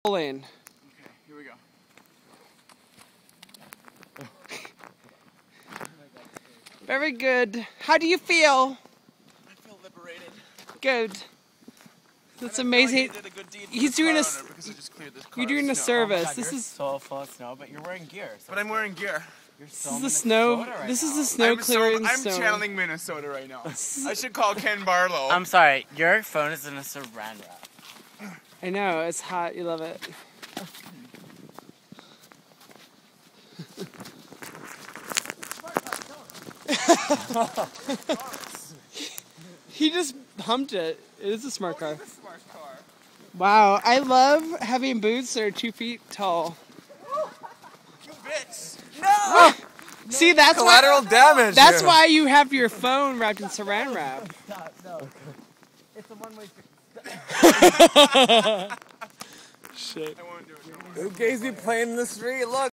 Rolling. Okay, here we go. Very good. How do you feel? I feel liberated. Good. That's And amazing. I feel like I did a good deed for He's the doing car a. owner because I just cleared this car You're doing of a snow. service. Oh my God, This you're is. so full of snow, but you're wearing gear. So But I'm wearing gear. You're This so is the snow. Minnesota right This is now. the snow clearing I'm zone. channeling Minnesota right now. I should call Ken Barlow. I'm sorry, your phone is in a saran wrap. I know it's hot. You love it. He just humped it. It is a smart car. It's a smart car. Wow, I love having boots that are 2 feet tall. You bitch. No! See, that's Collateral why. damage. That's why you have your phone wrapped in saran wrap. No. It's a one-way Shit. I won't do it. Who gazes me playing in the street? Look.